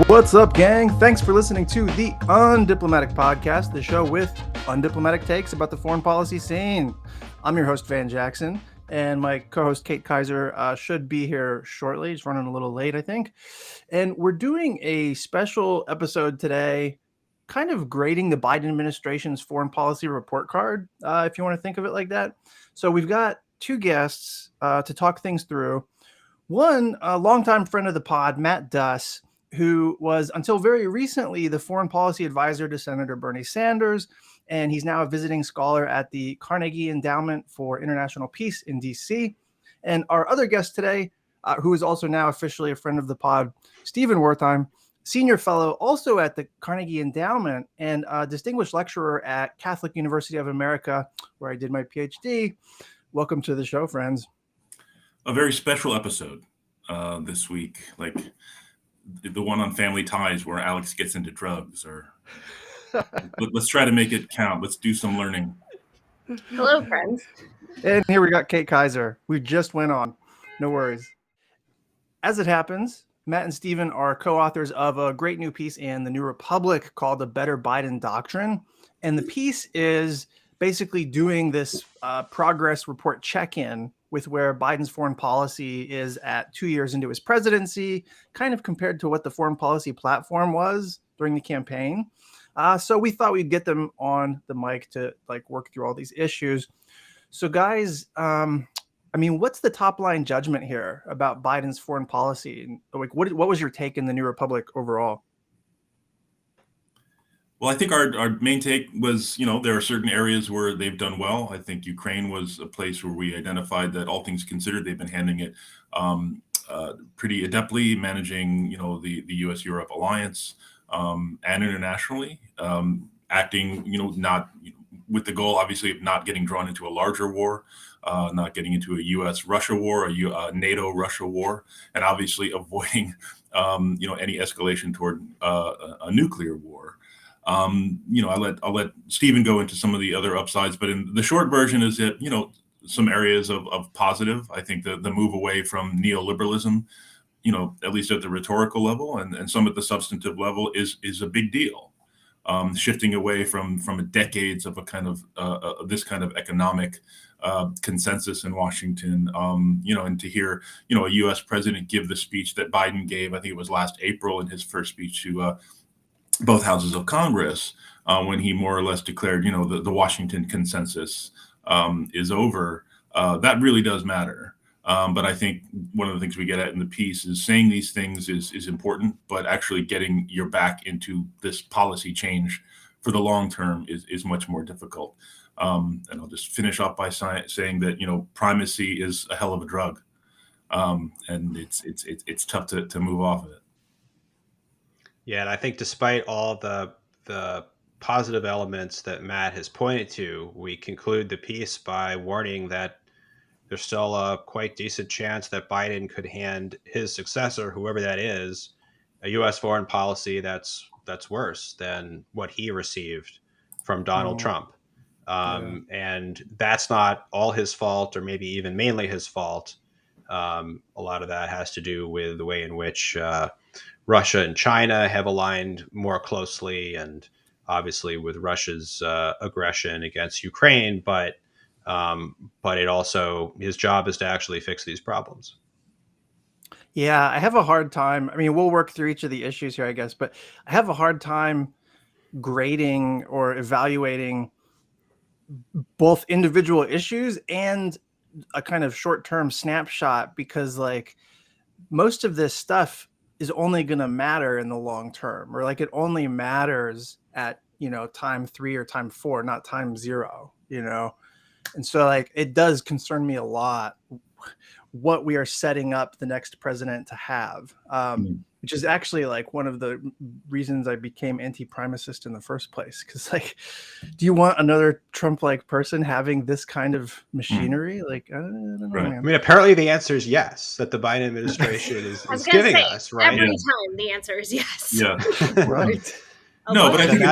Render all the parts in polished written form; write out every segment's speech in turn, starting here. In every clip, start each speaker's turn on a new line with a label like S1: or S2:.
S1: What's up, gang? Thanks for listening to the Undiplomatic Podcast, the show with undiplomatic takes about the foreign policy scene. I'm your host, Van Jackson, and my co-host, Kate Kaiser, should be here shortly. He's running a little late, I think. And we're doing a special episode today, kind of grading the Biden administration's foreign policy report card, if you want to think of it like that. So we've got two guests to talk things through. One, a longtime friend of the pod, Matt Duss, who was until very recently the foreign policy advisor to Senator Bernie Sanders, and he's now a visiting scholar at the Carnegie Endowment for International Peace in D.C. And our other guest today, who is also now officially a friend of the pod, Stephen Wertheim, senior fellow also at the Carnegie Endowment and a distinguished lecturer at Catholic University of America, where I did my PhD. Welcome to the show, friends.
S2: A very special episode this week, like the one on Family Ties where Alex gets into drugs, or let's try to make it count. Let's do some learning.
S3: Hello, friends.
S1: And here we got Kate Kaiser. We just went on. No worries. As it happens, Matt and Stephen are co-authors of a great new piece in the New Republic called The Better Biden Doctrine. And the piece is basically doing this progress report check-in with where Biden's foreign policy is at 2 years into his presidency, kind of compared to what the foreign policy platform was during the campaign. So we thought we'd get them on the mic to work through all these issues. So guys, what's the top line judgment here about Biden's foreign policy? What was your take in the New Republic overall?
S2: Well, I think our main take was, there are certain areas where they've done well. I think Ukraine was a place where we identified that all things considered, they've been handling it pretty adeptly, managing, the U.S.-Europe alliance and internationally, acting, not with the goal, obviously, of not getting drawn into a larger war, not getting into a U.S.-Russia war, a NATO-Russia war, and obviously avoiding, any escalation toward a nuclear war. I'll let Stephen go into some of the other upsides, but in the short version is that, some areas of positive. I think the move away from neoliberalism, at least at the rhetorical level and some at the substantive level is a big deal. Shifting away from decades of a kind of this kind of economic consensus in Washington, and to hear, a U.S. president give the speech that Biden gave, I think it was last April in his first speech to both houses of Congress, when he more or less declared, the Washington consensus is over. That really does matter. But I think one of the things we get at in the piece is saying these things is important, but actually getting your back into this policy change for the long term is much more difficult. And I'll just finish off by saying that, primacy is a hell of a drug. And it's tough to move off of it.
S4: Yeah, and I think despite all the positive elements that Matt has pointed to, we conclude the piece by warning that there's still a quite decent chance that Biden could hand his successor, whoever that is, a U.S. foreign policy that's worse than what he received from Donald Trump. And that's not all his fault, or maybe even mainly his fault. A lot of that has to do with the way in which Russia and China have aligned more closely, and obviously with Russia's aggression against Ukraine. But it also, his job is to actually fix these problems.
S1: Yeah, I have a hard time. We'll work through each of the issues here, I guess, but I have a hard time grading or evaluating both individual issues and a kind of short-term snapshot, because most of this stuff is only going to matter in the long term, or it only matters at, time 3 or time 4, not time 0, And so it does concern me a lot what we are setting up the next president to have, which is actually one of the reasons I became anti-primacist in the first place. Because do you want another Trump-like person having this kind of machinery? I don't know.
S2: Right.
S4: Apparently the answer is yes, that the Biden administration is giving us, right?
S3: Every time the answer is yes.
S2: Yeah.
S1: Right.
S2: No, but I think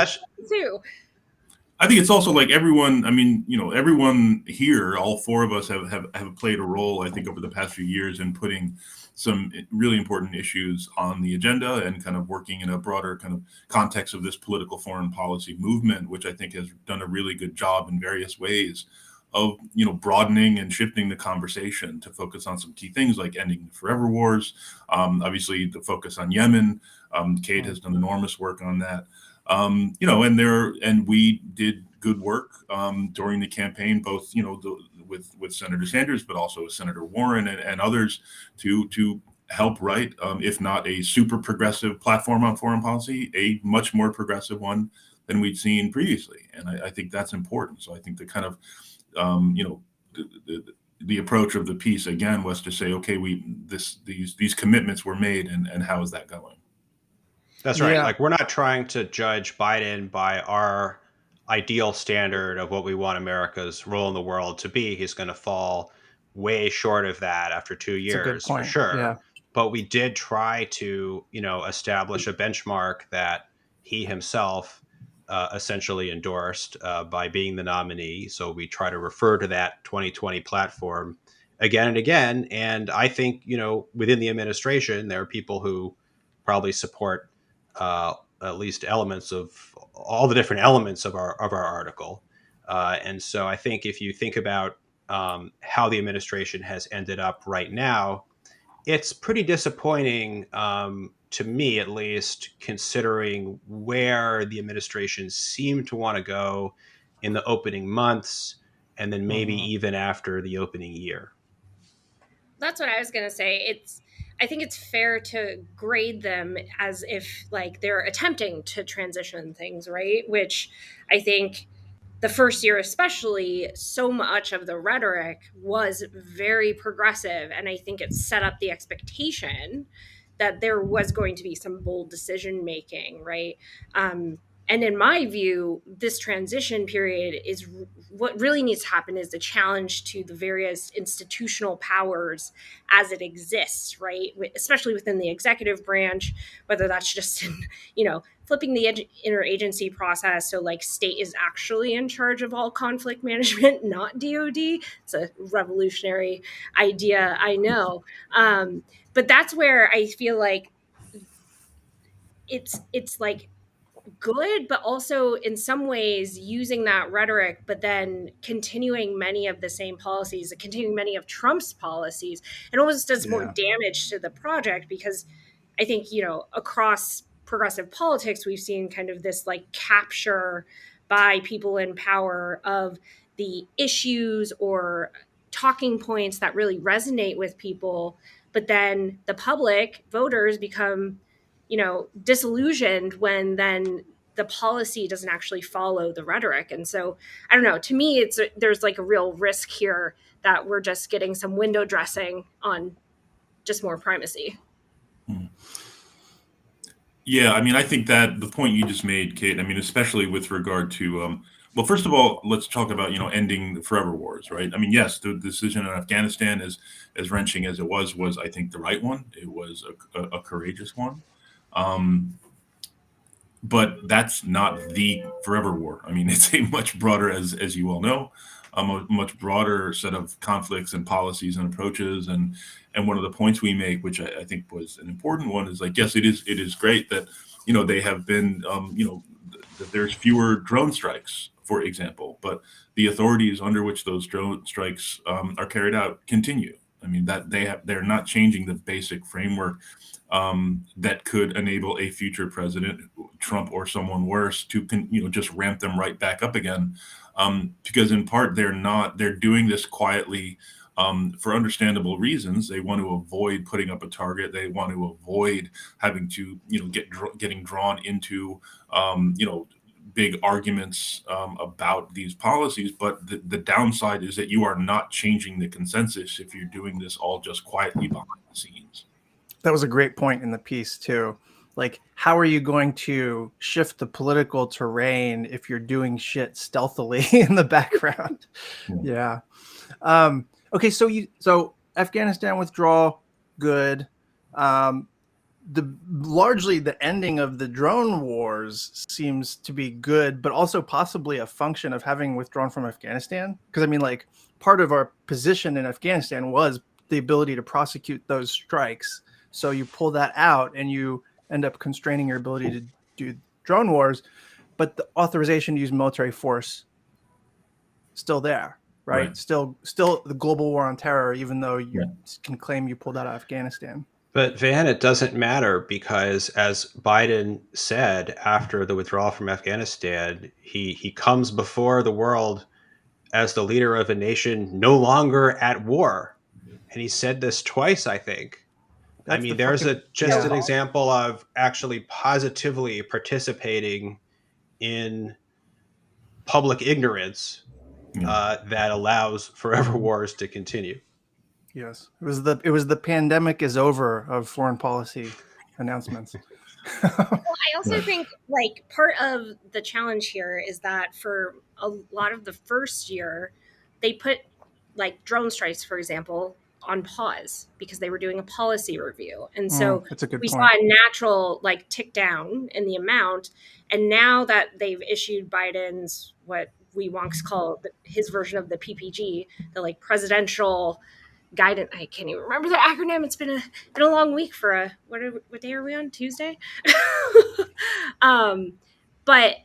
S2: I think it's also like everyone. I mean, everyone here, all four of us have played a role. I think over the past few years in putting some really important issues on the agenda and kind of working in a broader kind of context of this political foreign policy movement, which I think has done a really good job in various ways of broadening and shifting the conversation to focus on some key things like ending the forever wars. Obviously, the focus on Yemen. Kate has done enormous work on that. And we did good work during the campaign, both with Senator Sanders, but also with Senator Warren and others to help write, if not a super progressive platform on foreign policy, a much more progressive one than we'd seen previously. And I think that's important. So I think the kind of the approach of the piece again was to say, okay, these commitments were made, and how is that going?
S4: That's right.
S1: Yeah.
S4: Like, we're not trying to judge Biden by our ideal standard of what we want America's role in the world to be. He's going to fall way short of that after 2
S1: It's a good
S4: years, for
S1: point.
S4: sure.
S1: Yeah.
S4: But we did try to, establish a benchmark that he himself essentially endorsed by being the nominee. So we try to refer to that 2020 platform again and again. And I think, within the administration, there are people who probably support at least elements of all the different elements of our article. And so I think if you think about how the administration has ended up right now, it's pretty disappointing to me, at least, considering where the administration seemed to want to go in the opening months, and then maybe even after the opening year.
S3: That's what I was going to say. I think it's fair to grade them as if like they're attempting to transition things, right? Which I think the first year especially, so much of the rhetoric was very progressive, and I think it set up the expectation that there was going to be some bold decision making, right? And in my view, this transition period is what really needs to happen is the challenge to the various institutional powers as it exists, right? Especially within the executive branch, whether that's just in, flipping the interagency process. So like state is actually in charge of all conflict management, not DOD. It's a revolutionary idea, I know. But that's where I feel like it's like good, but also in some ways using that rhetoric, but then continuing many of the same policies, continuing many of Trump's policies, it almost does more damage to the project because I think, across progressive politics, we've seen kind of this like capture by people in power of the issues or talking points that really resonate with people. But then the public voters become, disillusioned when then the policy doesn't actually follow the rhetoric. And so I don't know, to me, there's like a real risk here that we're just getting some window dressing on just more primacy.
S2: Yeah, I mean, I think that the point you just made, Kate, I mean, especially with regard to, well, first of all, let's talk about, ending the forever wars, right? I mean, yes, the decision on Afghanistan, as wrenching as it was, I think, the right one. It was a courageous one. But that's not the forever war. I mean, it's a much broader, as you all know, a much broader set of conflicts and policies and approaches. And one of the points we make, which I think was an important one, is like, yes, it is great that, they have been, that there's fewer drone strikes, for example, but the authorities under which those drone strikes are carried out continue. I mean, that they're not changing the basic framework that could enable a future president, Trump or someone worse, to just ramp them right back up again. Because in part they're doing this quietly for understandable reasons. They want to avoid putting up a target. They want to avoid having to getting drawn into big arguments about these policies. But the downside is that you are not changing the consensus if you're doing this all just quietly behind the scenes.
S1: That was a great point in the piece too. Like, how are you going to shift the political terrain if you're doing shit stealthily in the background? Yeah. Okay. So Afghanistan withdrawal, good. largely the ending of the drone wars seems to be good, but also possibly a function of having withdrawn from Afghanistan. Because I mean, like, part of our position in Afghanistan was the ability to prosecute those strikes. So you pull that out and you end up constraining your ability to do drone wars, but the authorization to use military force still there, right? Still the global war on terror, even though you can claim you pulled out of Afghanistan.
S4: But Van, it doesn't matter because, as Biden said after the withdrawal from Afghanistan, he comes before the world as the leader of a nation no longer at war. And he said this twice, I think.
S1: That's
S4: there's just an example of actually positively participating in public ignorance that allows forever wars to continue.
S1: Yes, it was the pandemic is over of foreign policy announcements.
S3: Well, I also think like part of the challenge here is that for a lot of the first year, they put like drone strikes, for example, on pause because they were doing a policy review. And so
S1: that's a good
S3: we
S1: point.
S3: saw a natural like tick down in the amount. And now that they've issued Biden's, what we once call his version of the PPG, the like presidential guidance. I can't even remember the acronym. It's been a long week for a what day are we on? Tuesday. But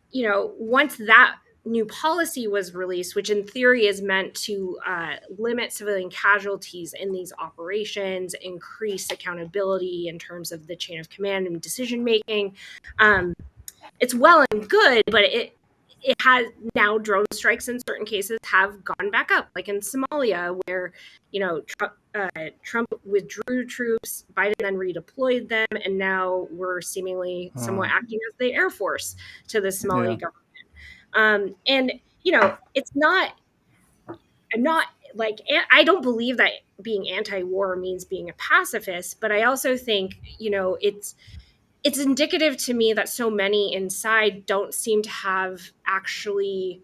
S3: you know, once that new policy was released, which in theory is meant to limit civilian casualties in these operations, increase accountability in terms of the chain of command and decision making, it's well and good, but it has now drone strikes in certain cases have gone back up, like in Somalia, where, you know, Trump withdrew troops, Biden then redeployed them, and now we're seemingly somewhat acting as the Air Force to the Somali government. And, you know, I'm not like, I don't believe that being anti-war means being a pacifist, but I also think, you know, it's indicative to me that so many inside don't seem to have actually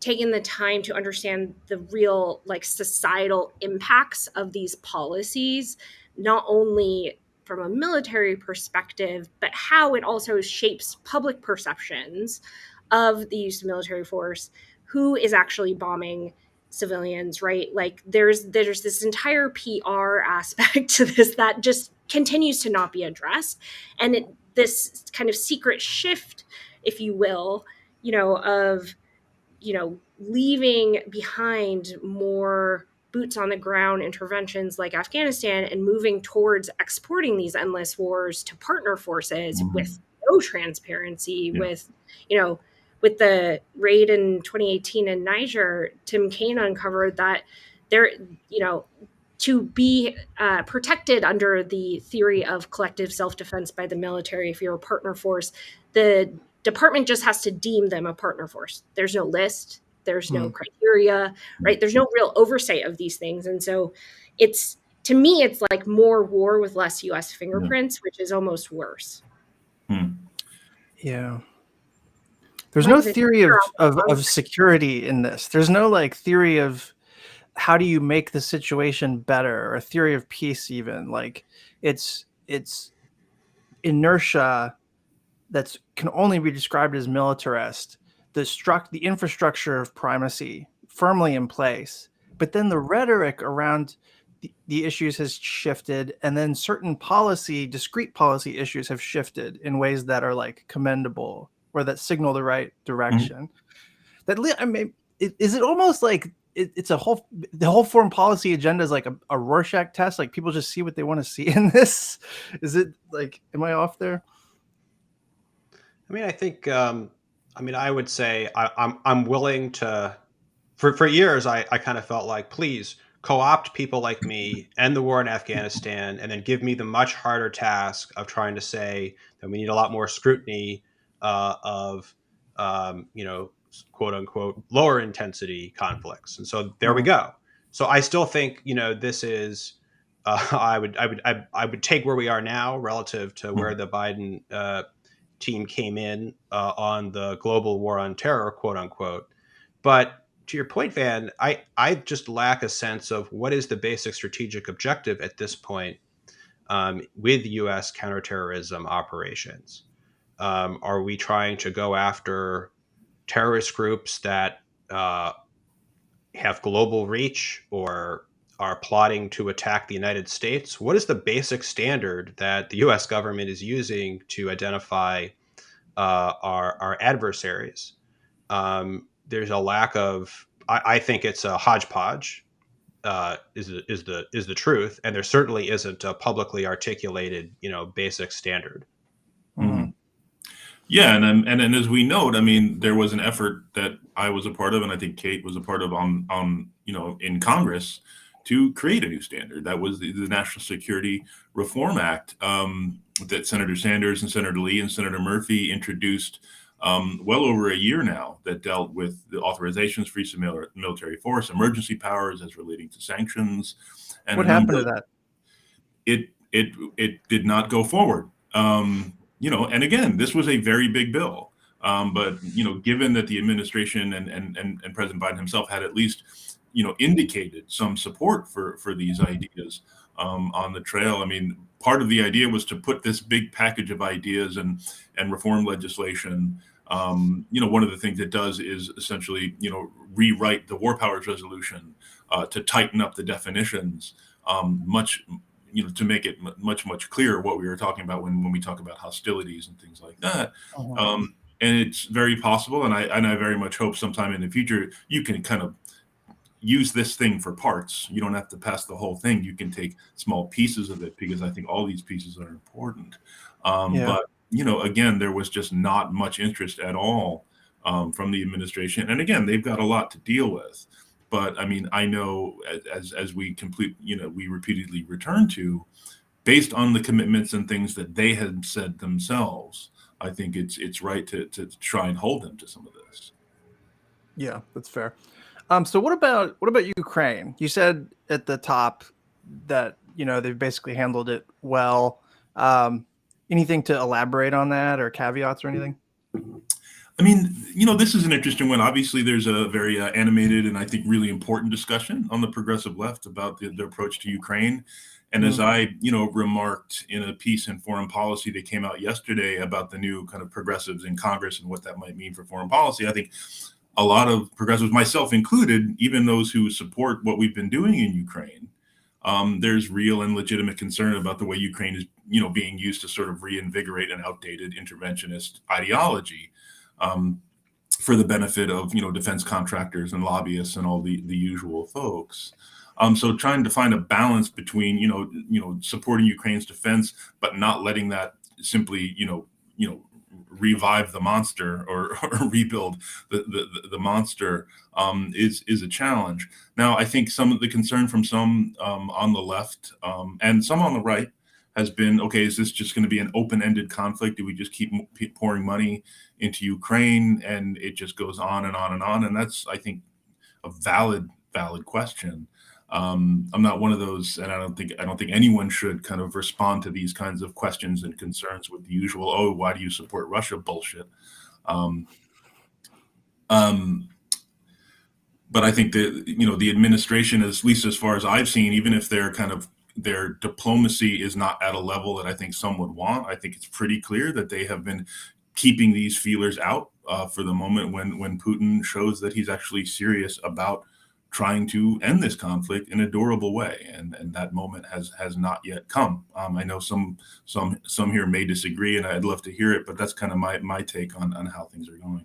S3: taken the time to understand the real like societal impacts of these policies, not only from a military perspective, but how it also shapes public perceptions of the use of military force, who is actually bombing civilians, right? Like there's this entire PR aspect to this that just continues to not be addressed. And this kind of secret shift, if you will, you know, of, you know, leaving behind more boots on the ground interventions like Afghanistan and moving towards exporting these endless wars to partner forces with no transparency, with, you know, with the raid in 2018 in Niger, Tim Kaine uncovered that there, you know, to be protected under the theory of collective self-defense by the military, if you're a partner force, the department just has to deem them a partner force. There's no list. There's no criteria, right? There's no real oversight of these things. And so it's, to me, it's like more war with less U.S. fingerprints, which is almost worse.
S1: Yeah. There's no theory of security in this. There's no like theory of how do you make the situation better, or a theory of peace even. Like it's inertia that can only be described as militarist. The infrastructure of primacy firmly in place, but then the rhetoric around the issues has shifted, and then certain discrete policy issues have shifted in ways that are like commendable or that signal the right direction. I mean, is it almost like it's the whole foreign policy agenda is like a Rorschach test? Like people just see what they want to see in this. Is it like, am I off there?
S4: I mean, I think, I would say I'm willing to, for years, I kind of felt like, please co-opt people like me, end the war in Afghanistan, and then give me the much harder task of trying to say that we need a lot more scrutiny of, quote unquote, lower intensity conflicts. And so there we go. So I still think, you know, this is, I would take where we are now relative to where the Biden team came in on the global war on terror, quote unquote. But to your point, Van, I just lack a sense of what is the basic strategic objective at this point. with U.S. counterterrorism operations? Are we trying to go after terrorist groups that have global reach or are plotting to attack the United States? What is the basic standard that the U.S. government is using to identify our adversaries? There's a lack of. I think it's a hodgepodge. Is the truth, and there certainly isn't a publicly articulated, basic standard.
S1: Mm-hmm.
S2: Yeah, and as we note, I mean, there was an effort that I was a part of, and I think Kate was a part of on in Congress to create a new standard. That was the National Security Reform Act that Senator Sanders and Senator Lee and Senator Murphy introduced well over a year now, that dealt with the authorizations for use of military force, emergency powers as relating to sanctions, and
S1: What happened to that?
S2: It did not go forward. And again, this was a very big bill. But given that the administration and President Biden himself had at least, indicated some support for these ideas on the trail. I mean, part of the idea was to put this big package of ideas and reform legislation. One of the things it does is essentially, rewrite the War Powers Resolution to tighten up the definitions much. To make it much clearer what we were talking about when we talk about hostilities and things like that.
S1: Uh-huh.
S2: And it's very possible, and I very much hope sometime in the future you can kind of use this thing for parts. You don't have to pass the whole thing. You can take small pieces of it, because I think all these pieces are important. But again, there was just not much interest at all from the administration. And again, they've got a lot to deal with. But I mean, I know as we complete, we repeatedly return to, based on the commitments and things that they had said themselves, I think it's right to try and hold them to some of this.
S1: Yeah, that's fair. So what about Ukraine? You said at the top that they've basically handled it well. Anything to elaborate on that, or caveats or anything?
S2: I mean, this is an interesting one. Obviously, there's a very animated and I think really important discussion on the progressive left about their approach to Ukraine. And as I, remarked in a piece in Foreign Policy that came out yesterday about the new kind of progressives in Congress and what that might mean for foreign policy, I think a lot of progressives, myself included, even those who support what we've been doing in Ukraine, there's real and legitimate concern about the way Ukraine is, being used to sort of reinvigorate an outdated interventionist ideology. For the benefit of defense contractors and lobbyists and all the usual folks. So trying to find a balance between supporting Ukraine's defense, but not letting that simply revive the monster or rebuild the monster is a challenge. Now, I think some of the concern from some on the left and some on the right has been, okay, is this just going to be an open-ended conflict? Do we just keep pouring money into Ukraine and it just goes on and on and on? And that's, I think, a valid question. I'm not one of those, and I don't think anyone should kind of respond to these kinds of questions and concerns with the usual, oh, why do you support Russia bullshit? But I think that, the administration, at least as far as I've seen, even if their diplomacy is not at a level that I think some would want, I think it's pretty clear that they have been keeping these feelers out for the moment when Putin shows that he's actually serious about trying to end this conflict in a durable way, and that moment has not yet come. I know some here may disagree, and I'd love to hear it, but that's kind of my take on how things are going.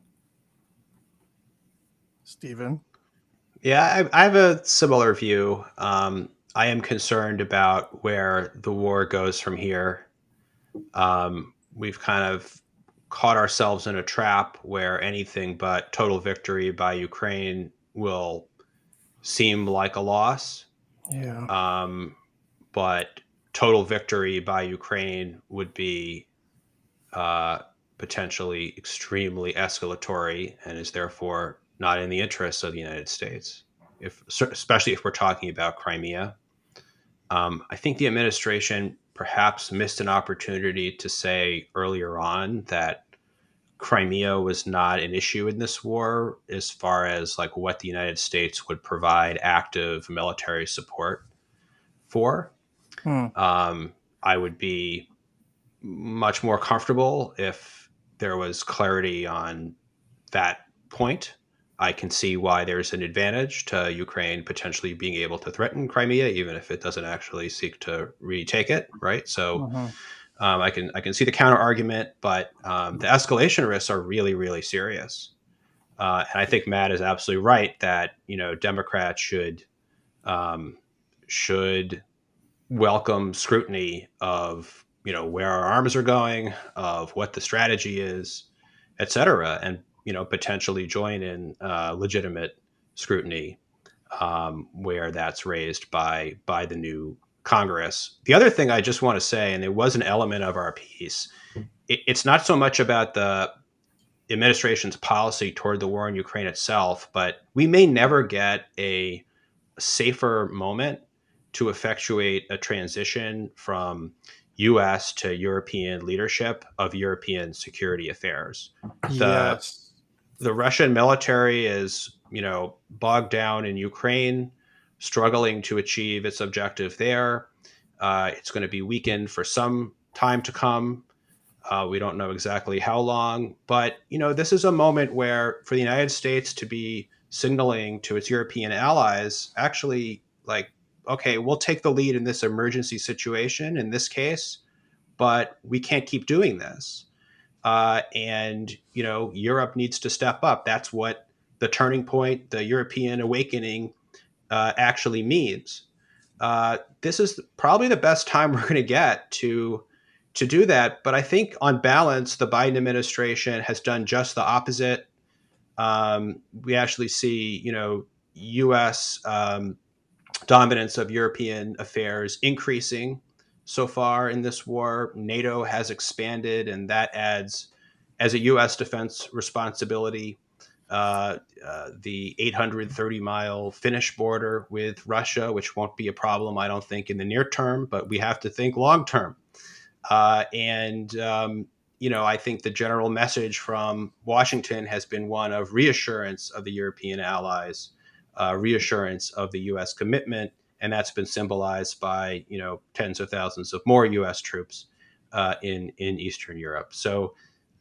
S1: Stephen?
S4: Yeah, I have a similar view. I am concerned about where the war goes from here. We've kind of caught ourselves in a trap where anything but total victory by Ukraine will seem like a loss.
S1: Yeah.
S4: But total victory by Ukraine would be potentially extremely escalatory and is therefore not in the interests of the United States, especially if we're talking about Crimea. I think the administration perhaps missed an opportunity to say earlier on that Crimea was not an issue in this war as far as like what the United States would provide active military support for. I I would be much more comfortable if there was clarity on that point. I can see why there's an advantage to Ukraine potentially being able to threaten Crimea, even if it doesn't actually seek to retake it, right? So I can see the counter argument, but the escalation risks are really, really serious. And I think Matt is absolutely right that Democrats should welcome scrutiny of where our arms are going, of what the strategy is, et cetera, and potentially join in legitimate scrutiny where that's raised by the new Congress. The other thing I just want to say, and it was an element of our piece, it's not so much about the administration's policy toward the war in Ukraine itself, but we may never get a safer moment to effectuate a transition from U.S. to European leadership of European security affairs.
S1: Yes.
S4: The Russian military is, bogged down in Ukraine, struggling to achieve its objective there. It's going to be weakened for some time to come. We don't know exactly how long, but this is a moment where, for the United States to be signaling to its European allies, actually, like, okay, we'll take the lead in this emergency situation in this case, but we can't keep doing this. And Europe needs to step up. That's what the turning point, the European awakening, actually means. This is probably the best time we're going to get to do that. But I think on balance, the Biden administration has done just the opposite. We actually see, U.S. Dominance of European affairs increasing so far in this war. NATO has expanded, and that adds, as a U.S. defense responsibility, the 830-mile Finnish border with Russia, which won't be a problem, I don't think, in the near term, but we have to think long term. I think the general message from Washington has been one of reassurance of the European allies, reassurance of the U.S. commitment, and that's been symbolized by tens of thousands of more U.S. troops in Eastern Europe. So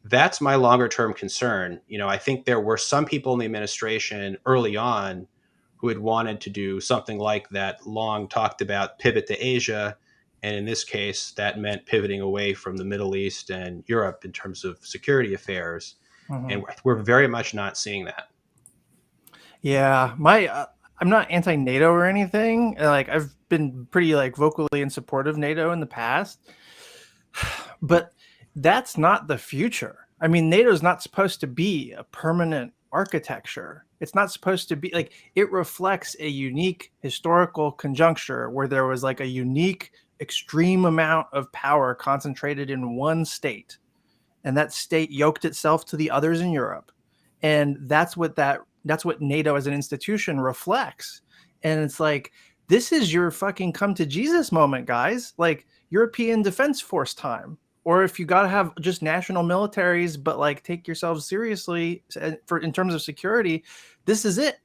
S4: that's my longer term concern. I think there were some people in the administration early on who had wanted to do something like that long talked about pivot to Asia. And in this case, that meant pivoting away from the Middle East and Europe in terms of security affairs. And we're very much not seeing that.
S1: Yeah, I'm not anti-NATO or anything. Like, I've been pretty vocally in support of NATO in the past, but that's not the future. I mean, NATO is not supposed to be a permanent architecture. It's not supposed to be it reflects a unique historical conjuncture where there was a unique extreme amount of power concentrated in one state, and that state yoked itself to the others in Europe, and that's what NATO as an institution reflects. And it's this is your fucking come to Jesus moment, guys. European Defense Force time. Or if you got to have just national militaries, but take yourselves seriously in terms of security, this is it.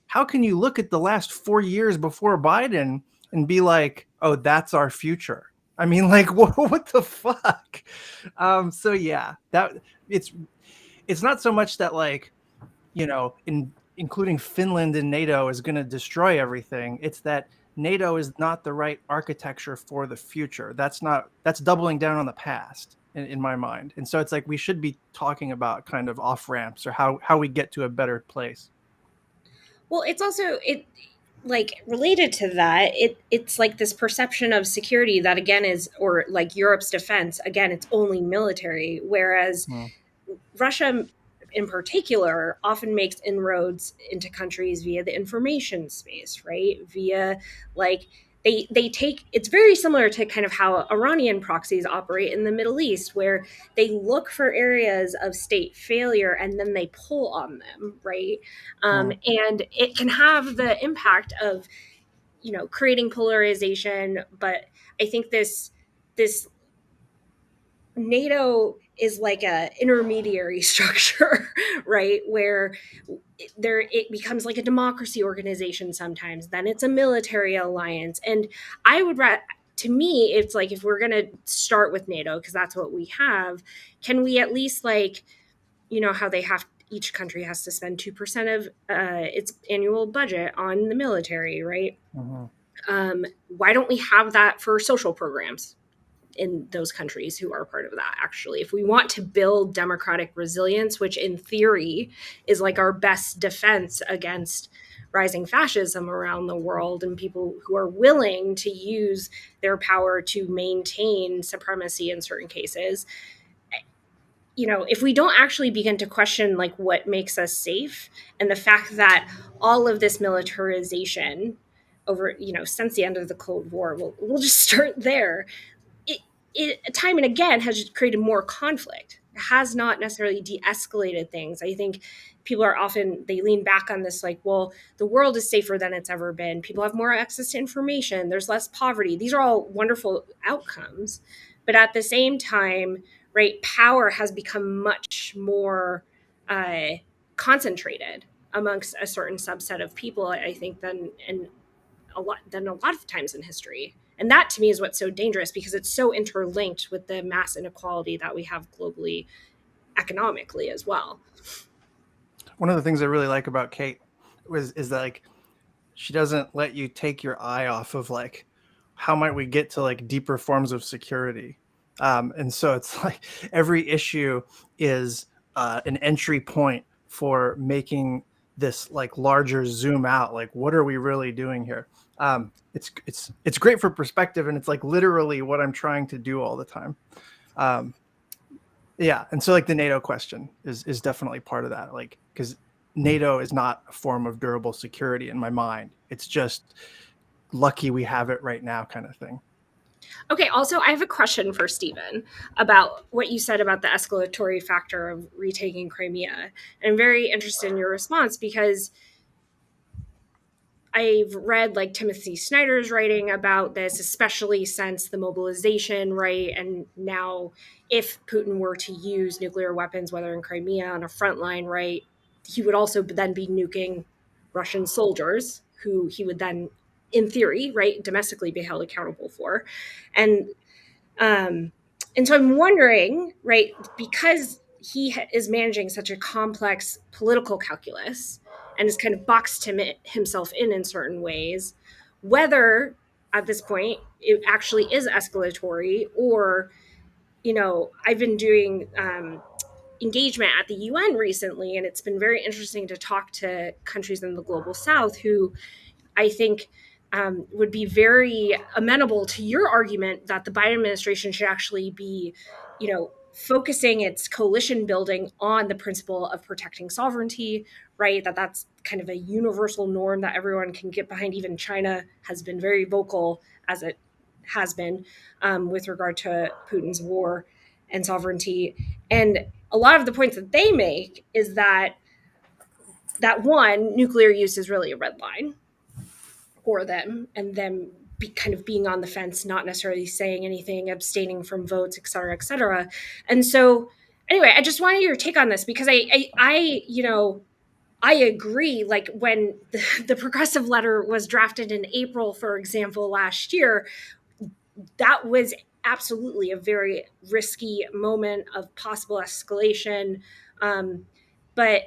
S1: How can you look at the last 4 years before Biden and be oh, that's our future? I mean, what the fuck? So yeah, that it's not so much that including Finland in NATO is going to destroy everything. It's that NATO is not the right architecture for the future. That's doubling down on the past in my mind. And so it's we should be talking about kind of off ramps or how we get to a better place.
S3: Well, it's also related to that, it's this perception of security that again is, or Europe's defense, again, it's only military, whereas Russia in particular often makes inroads into countries via the information space, right? Via they take, it's very similar to kind of how Iranian proxies operate in the Middle East, where they look for areas of state failure and then they pull on them, right? And it can have the impact of creating polarization. But I think this NATO is a intermediary structure, right? Where it becomes a democracy organization sometimes, then it's a military alliance. And I would to me, it's like, if we're going to start with NATO, because that's what we have, can we at least, like, how they have, each country has to spend 2% of its annual budget on the military, right? Why don't we have that for social programs in those countries who are part of that? Actually, if we want to build democratic resilience, which in theory is like our best defense against rising fascism around the world, and people who are willing to use their power to maintain supremacy in certain cases, if we don't actually begin to question like what makes us safe, and the fact that all of this militarization over, since the end of the Cold War, we'll just start there. It time and again has just created more conflict. It has not necessarily de-escalated things. I think people are often, they lean back on this like, well, the world is safer than it's ever been. People have more access to information. There's less poverty. These are all wonderful outcomes. But at the same time, right, power has become much more concentrated amongst a certain subset of people, I think, than a lot of times in history. And that to me is what's so dangerous, because it's so interlinked with the mass inequality that we have globally, economically as well.
S1: One of the things I really like about Kate is that, like, she doesn't let you take your eye off of like, how might we get to like deeper forms of security. And so it's like every issue is an entry point for making this like larger zoom out. Like, what are we really doing here? It's great for perspective, and it's like literally what I'm trying to do all the time. Yeah, and so like the NATO question is definitely part of that. Like, because NATO is not a form of durable security in my mind. It's just lucky we have it right now, kind of thing.
S3: Okay, also, I have a question for Stephen about what you said about the escalatory factor of retaking Crimea. And I'm very interested in your response, because I've read like Timothy Snyder's writing about this, especially since the mobilization, right? And now, if Putin were to use nuclear weapons, whether in Crimea on a front line, right, he would also then be nuking Russian soldiers, who he would then, in theory, right, domestically be held accountable for. And and so I'm wondering, right, because he is managing such a complex political calculus and has kind of boxed himself in certain ways, whether at this point it actually is escalatory, or, I've been doing engagement at the UN recently, and it's been very interesting to talk to countries in the global south who I think would be very amenable to your argument that the Biden administration should actually be, focusing its coalition building on the principle of protecting sovereignty, right? That's kind of a universal norm that everyone can get behind. Even China has been very vocal, as it has been, with regard to Putin's war and sovereignty. And a lot of the points that they make is that one, nuclear use is really a red line for them, and them kind of being on the fence, not necessarily saying anything, abstaining from votes, et cetera, et cetera. And so, anyway, I just wanted your take on this, because I agree. Like, when the progressive letter was drafted in April, for example, last year, that was absolutely a very risky moment of possible escalation. But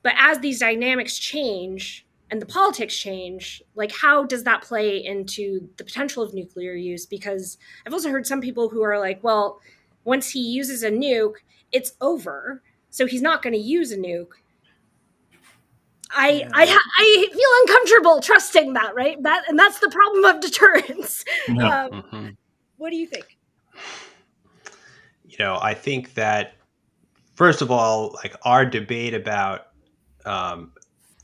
S3: as these dynamics change and the politics change, like, how does that play into the potential of nuclear use? Because I've also heard some people who are like, well, once he uses a nuke, it's over, so he's not going to use a nuke. I feel uncomfortable trusting that, right? And that's the problem of deterrence.
S2: Yeah.
S3: What do you think?
S4: I think that, first of all, like, our debate about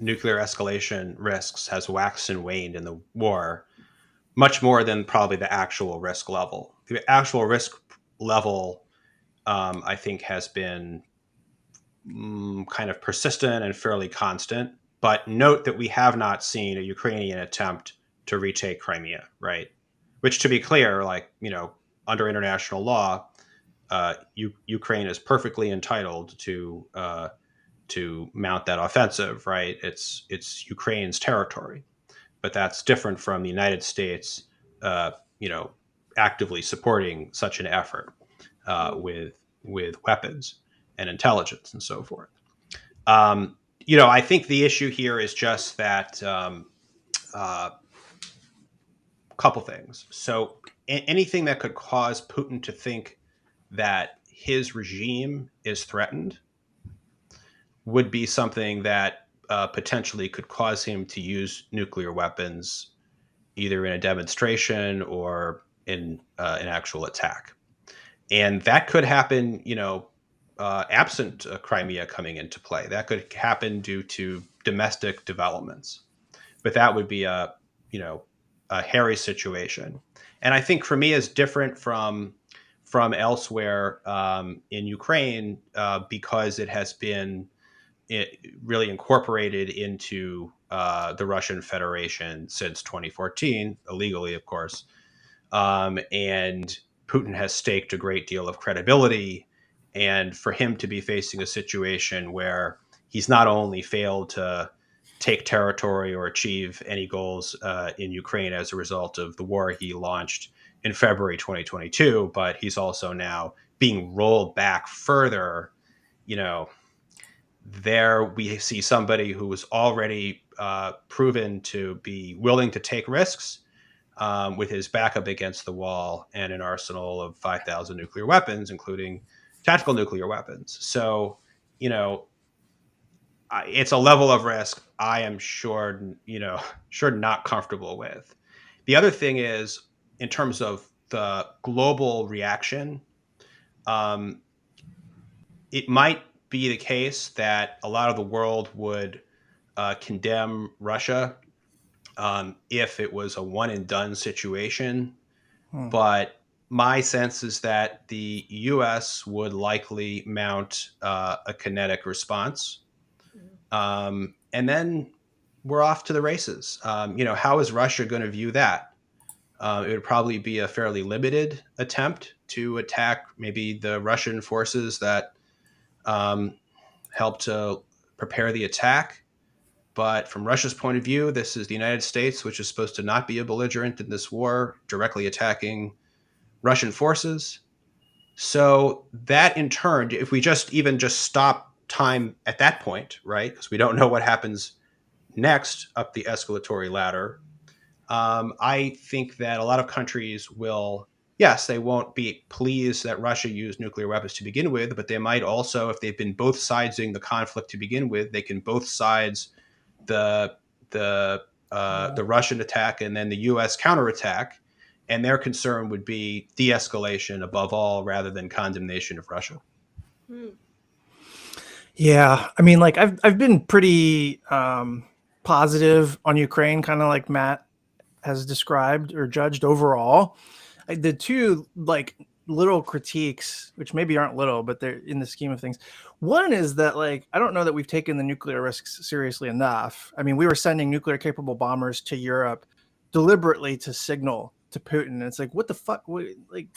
S4: nuclear escalation risks has waxed and waned in the war, much more than probably the actual risk level. The actual risk level, I think, has been kind of persistent and fairly constant. But note that we have not seen a Ukrainian attempt to retake Crimea, right? Which, to be clear, like, under international law, Ukraine is perfectly entitled to mount that offensive, right? It's Ukraine's territory, but that's different from the United States, actively supporting such an effort with weapons and intelligence and so forth. I think the issue here is just that couple things. So anything that could cause Putin to think that his regime is threatened would be something that potentially could cause him to use nuclear weapons, either in a demonstration or in an actual attack. And that could happen, absent Crimea coming into play. That could happen due to domestic developments, but that would be a hairy situation. And I think Crimea is different from elsewhere in Ukraine because it has been really incorporated into the Russian Federation since 2014, illegally, of course. And Putin has staked a great deal of credibility. And for him to be facing a situation where he's not only failed to take territory or achieve any goals in Ukraine as a result of the war he launched in February 2022, but he's also now being rolled back further. There we see somebody who was already proven to be willing to take risks with his back up against the wall and an arsenal of 5,000 nuclear weapons, including tactical nuclear weapons. So, it's a level of risk I am sure not comfortable with. The other thing is, in terms of the global reaction, it might be the case that a lot of the world would condemn Russia if it was a one and done situation. But my sense is that the U.S. would likely mount a kinetic response. And then we're off to the races. How is Russia going to view that? It would probably be a fairly limited attempt to attack maybe the Russian forces that helped to prepare the attack. But from Russia's point of view, this is the United States, which is supposed to not be a belligerent in this war, directly attacking Russian forces. So that in turn, if we just stop time at that point, right, because we don't know what happens next up the escalatory ladder, I think that a lot of countries will, yes, they won't be pleased that Russia used nuclear weapons to begin with, but they might also, if they've been both sidesing the conflict to begin with, they can both sides the Russian attack and then the U.S. counterattack, and their concern would be de-escalation above all, rather than condemnation of Russia.
S1: Yeah, I mean, like I've been pretty positive on Ukraine, kind of like Matt has described or judged overall. The two like little critiques, which maybe aren't little, but they're in the scheme of things. One is that like I don't know that we've taken the nuclear risks seriously enough. I mean, we were sending nuclear capable bombers to Europe deliberately to signal to Putin. And it's like, what the fuck? Like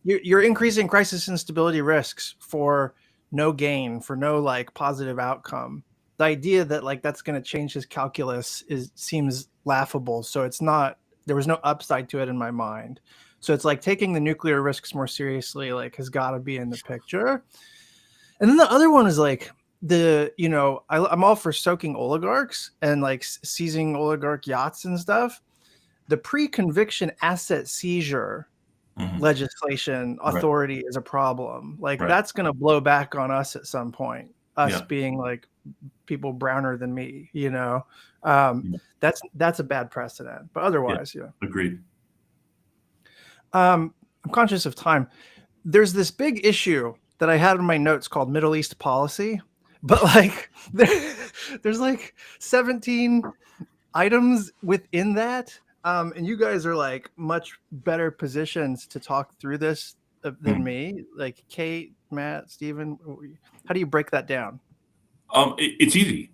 S1: you're increasing crisis and stability risks for no gain, for no like positive outcome. The idea that like that's going to change his calculus seems laughable. So it's not, there was no upside to it in my mind. So it's like taking the nuclear risks more seriously, like has got to be in the picture. And then the other one is like I'm all for soaking oligarchs and like seizing oligarch yachts and stuff. The pre-conviction asset seizure legislation authority is a problem. Like that's going to blow back on us at some point. Us being like people browner than me, that's a bad precedent. But otherwise,
S2: agreed.
S1: I'm conscious of time. There's this big issue that I had in my notes called Middle East policy, but like there's like 17 items within that. And you guys are like much better positions to talk through this than me. Like Kate, Matt, Stephen, how do you break that down?
S2: It's easy.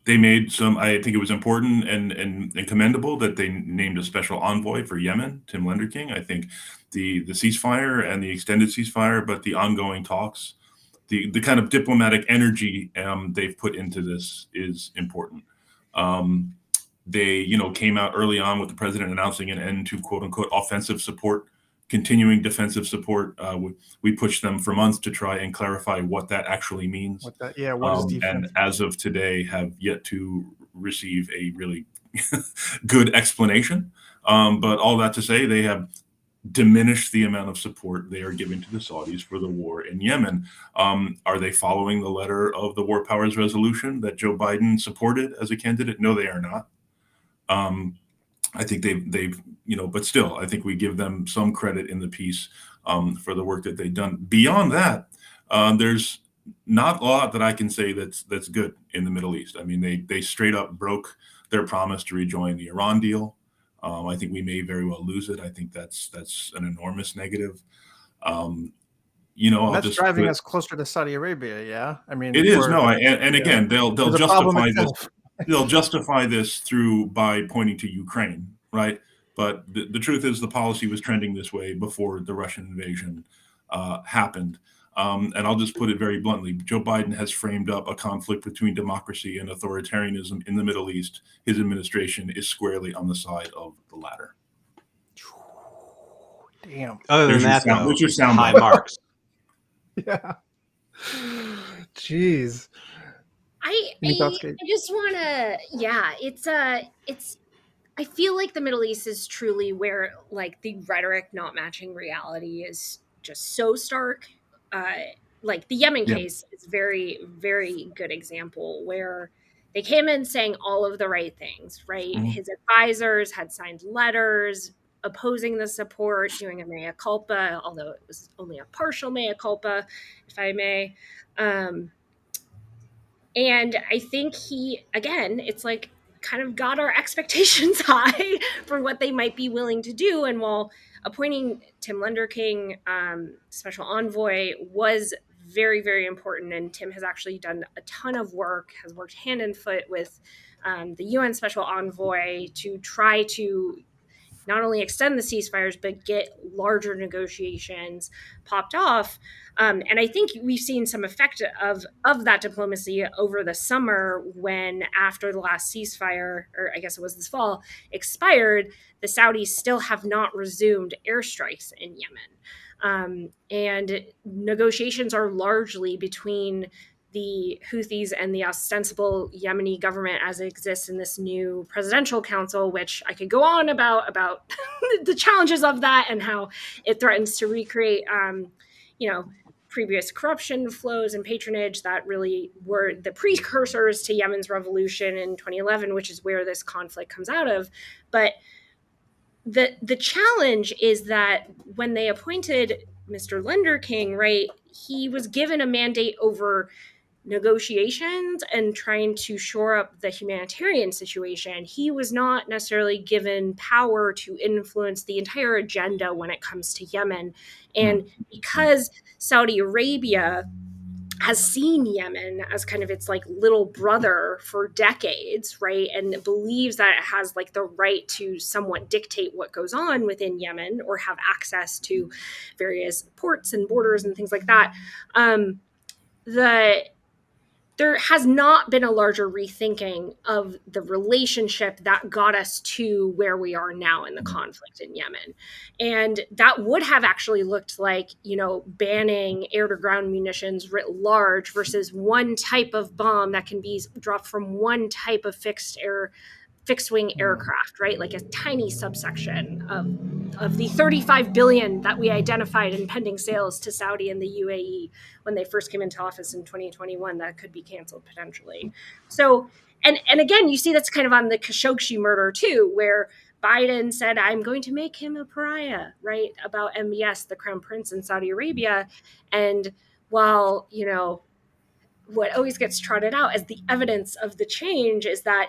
S2: They made some, I think it was important and commendable that they named a special envoy for Yemen, Tim Lenderking. I think the ceasefire and the extended ceasefire, but the ongoing talks, the kind of diplomatic energy they've put into this is important. They, came out early on with the president announcing an end to quote unquote offensive support, continuing defensive support. We pushed them for months to try and clarify what that actually means.
S1: What is defense?
S2: And as of today, have yet to receive a really good explanation. But all that to say, they have diminished the amount of support they are giving to the Saudis for the war in Yemen. Are they following the letter of the War Powers Resolution that Joe Biden supported as a candidate? No, they are not. I think they've but still, I think we give them some credit in the piece for the work that they've done. Beyond that, there's not a lot that I can say that's good in the Middle East. I mean, they straight up broke their promise to rejoin the Iran deal. I think we may very well lose it. I think that's an enormous negative.
S1: That's driving us closer to Saudi Arabia. Yeah, I mean,
S2: it is. No, and again, they'll justify this. They'll justify this by pointing to Ukraine, right? But the truth is, the policy was trending this way before the Russian invasion happened. And I'll just put it very bluntly: Joe Biden has framed up a conflict between democracy and authoritarianism in the Middle East. His administration is squarely on the side of the latter.
S1: Damn.
S4: Other than that, though,
S2: what's your sound
S4: high marks.
S1: Yeah. Jeez.
S3: I just want to, it's, I feel like the Middle East is truly where like the rhetoric not matching reality is just so stark. Like the Yemen case is very, very good example where they came in saying all of the right things, right? Mm-hmm. His advisors had signed letters opposing the support, doing a mea culpa, although it was only a partial mea culpa, if I may. And I think it's like kind of got our expectations high for what they might be willing to do. And while appointing Tim Lenderking, special envoy, was very, very important, and Tim has actually done a ton of work, has worked hand in foot with the UN special envoy to try to not only extend the ceasefires, but get larger negotiations popped off. And I think we've seen some effect of that diplomacy over the summer when, after the last ceasefire, or I guess it was this fall, expired, the Saudis still have not resumed airstrikes in Yemen. And negotiations are largely between the Houthis and the ostensible Yemeni government as it exists in this new presidential council, which I could go on about the challenges of that and how it threatens to recreate, previous corruption flows and patronage that really were the precursors to Yemen's revolution in 2011, which is where this conflict comes out of. But the challenge is that when they appointed Mr. Lenderking, right, he was given a mandate over negotiations and trying to shore up the humanitarian situation. He was not necessarily given power to influence the entire agenda when it comes to Yemen. And because Saudi Arabia has seen Yemen as kind of its like little brother for decades, right? And believes that it has like the right to somewhat dictate what goes on within Yemen or have access to various ports and borders and things like that. There has not been a larger rethinking of the relationship that got us to where we are now in the conflict in Yemen. And that would have actually looked like, banning air-to-ground munitions writ large versus one type of bomb that can be dropped from one type of fixed-wing aircraft, right? Like a tiny subsection of the 35 billion that we identified in pending sales to Saudi and the UAE when they first came into office in 2021 that could be canceled potentially. So, and again, you see that's kind of on the Khashoggi murder too, where Biden said, I'm going to make him a pariah, right? About MBS, the crown prince in Saudi Arabia. And while, what always gets trotted out as the evidence of the change is that,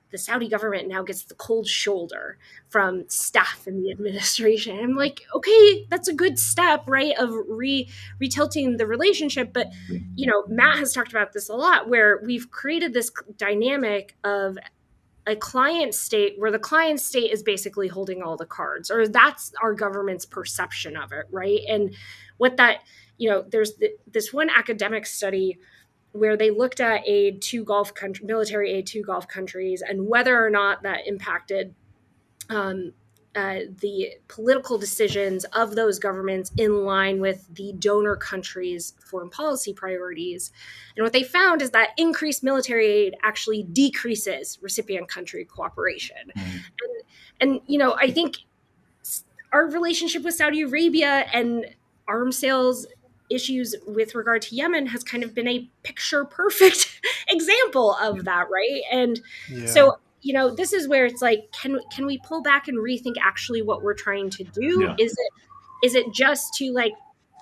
S3: the Saudi government now gets the cold shoulder from staff in the administration. I'm like, okay, that's a good step, right, of retilting the relationship. But, Matt has talked about this a lot, where we've created this dynamic of a client state where the client state is basically holding all the cards, or that's our government's perception of it, right? And what that, there's this one academic study where they looked at military aid to Gulf countries and whether or not that impacted the political decisions of those governments in line with the donor countries' foreign policy priorities. And what they found is that increased military aid actually decreases recipient country cooperation. And I think our relationship with Saudi Arabia and arms sales issues with regard to Yemen has kind of been a picture perfect example of that, right? And so this is where it's like, can we pull back and rethink actually what we're trying to do?
S2: Yeah.
S3: Is it just to like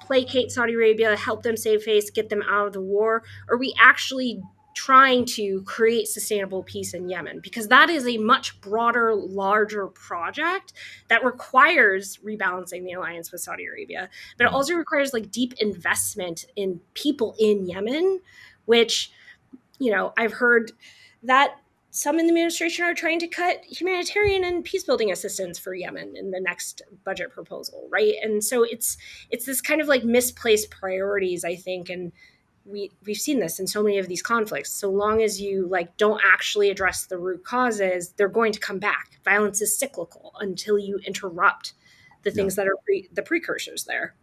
S3: placate Saudi Arabia, help them save face, get them out of the war? Or are we actually trying to create sustainable peace in Yemen? Because that is a much broader, larger project that requires rebalancing the alliance with Saudi Arabia, but it also requires like deep investment in people in Yemen, which, I've heard that some in the administration are trying to cut humanitarian and peace building assistance for Yemen in the next budget proposal, right? And so it's this kind of like misplaced priorities, I think, and we've seen this in so many of these conflicts. So long as you like don't actually address the root causes, they're going to come back. Violence is cyclical until you interrupt the things that are the precursors there.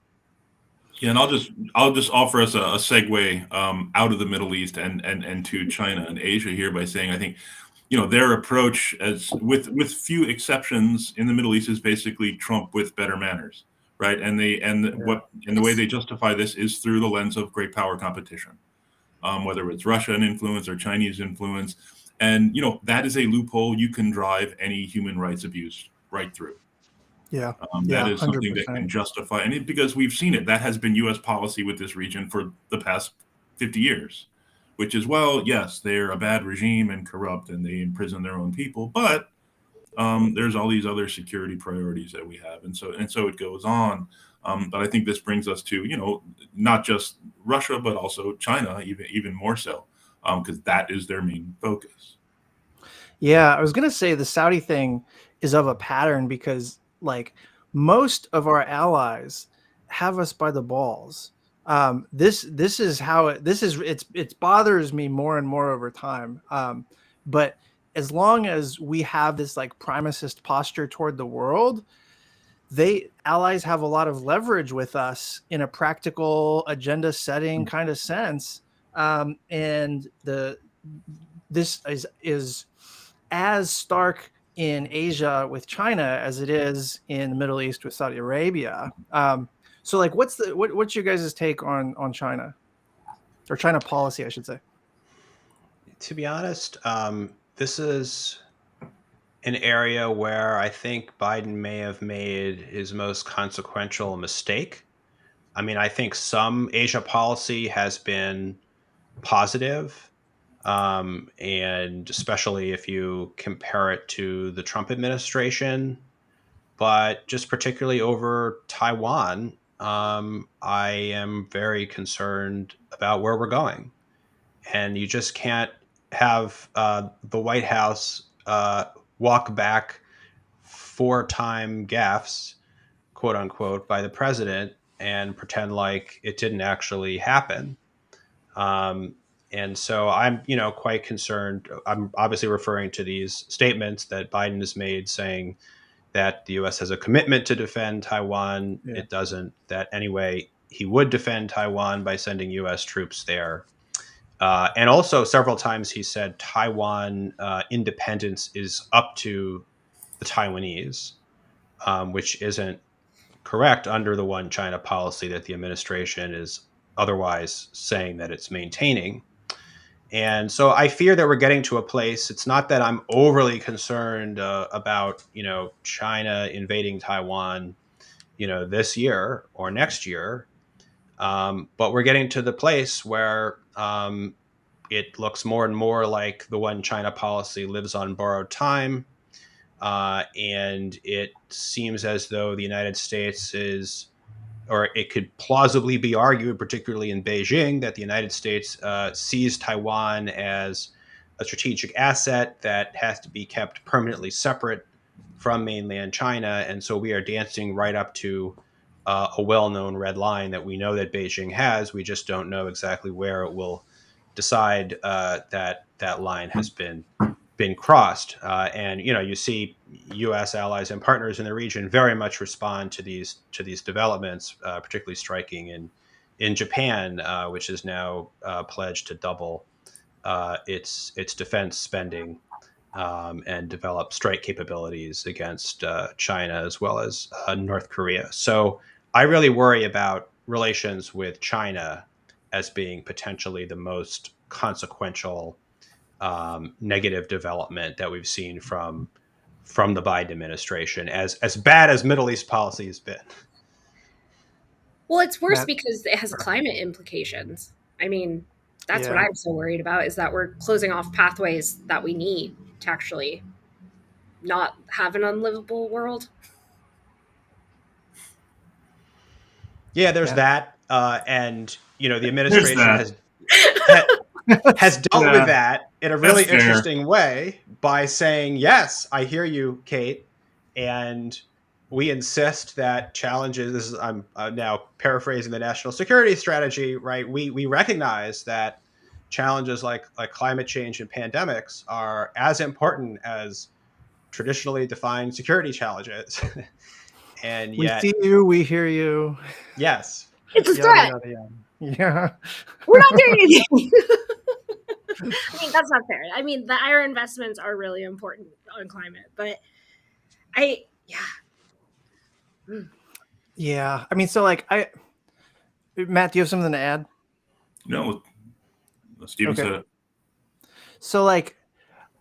S2: Yeah, and I'll just offer us a segue out of the Middle East and to China and Asia here by saying I think their approach, as with few exceptions in the Middle East, is basically Trump with better manners, right? And the way they justify this is through the lens of great power competition, whether it's Russian influence or Chinese influence, and that is a loophole you can drive any human rights abuse right through. That is something 100%. That can justify, and because we've seen it, that has been U.S. policy with this region for the past 50 years, which is, well, yes, they're a bad regime and corrupt and they imprison their own people, but there's all these other security priorities that we have. And so it goes on. But I think this brings us to, not just Russia, but also China, even more so, because that is their main focus.
S1: Yeah, I was going to say the Saudi thing is of a pattern because like most of our allies have us by the balls. This is how it bothers me more and more over time. But as long as we have this like primacist posture toward the world, allies have a lot of leverage with us in a practical agenda setting kind of sense. And this is as stark in Asia with China as it is in the Middle East with Saudi Arabia. So like, what's your guys' take on China, or China policy, I should say?
S4: To be honest, this is an area where I think Biden may have made his most consequential mistake. I mean, I think some Asia policy has been positive, and especially if you compare it to the Trump administration, but just particularly over Taiwan, I am very concerned about where we're going. And you just can't have the White House walk back 4-time gaffes, quote unquote, by the president and pretend like it didn't actually happen. And so I'm, quite concerned. I'm obviously referring to these statements that Biden has made saying that the U.S. has a commitment to defend Taiwan. Yeah. It doesn't. That anyway, he would defend Taiwan by sending U.S. troops there. And also several times he said Taiwan independence is up to the Taiwanese, which isn't correct under the one China policy that the administration is otherwise saying that it's maintaining. And so I fear that we're getting to a place. It's not that I'm overly concerned about, China invading Taiwan, this year or next year. But we're getting to the place where it looks more and more like the one China policy lives on borrowed time. And it seems as though the United States is, or it could plausibly be argued, particularly in Beijing, that the United States sees Taiwan as a strategic asset that has to be kept permanently separate from mainland China. And so we are dancing right up to a well-known red line that we know that Beijing has. We just don't know exactly where it will decide that line has been crossed. And you see U.S. allies and partners in the region very much respond to these developments, particularly striking in Japan, which is now pledged to double its defense spending and develop strike capabilities against China as well as North Korea. So I really worry about relations with China as being potentially the most consequential negative development that we've seen from the Biden administration, as bad as Middle East policy has been.
S3: Well, it's worse
S1: Matt?
S3: because it has climate implications. I mean, that's what
S1: Yeah.
S3: I'm so worried about, is that we're closing off pathways that we need to actually not have an unlivable world.
S4: Yeah, there's
S1: Yeah.
S4: that, and the
S2: There's
S4: administration
S2: that.
S4: has dealt
S1: Yeah.
S4: with that in a really
S2: That's fair.
S4: interesting way by saying, yes, I hear you, Kate, and we insist that challenges, this is, I'm now paraphrasing the national security strategy, right? We recognize that challenges like climate change and pandemics are as important as traditionally defined security challenges. And
S1: We
S4: yet,
S1: see you, we hear you.
S4: yes.
S3: It's a
S1: Yada,
S3: threat.
S1: yada, yada. Yeah.
S3: We're not doing anything. I mean, that's not fair. I mean, our investments are really important on climate, but
S1: Yeah. I mean, so like Matt, do you have something to add?
S2: No, Stephen
S1: Okay.
S2: said it.
S1: So like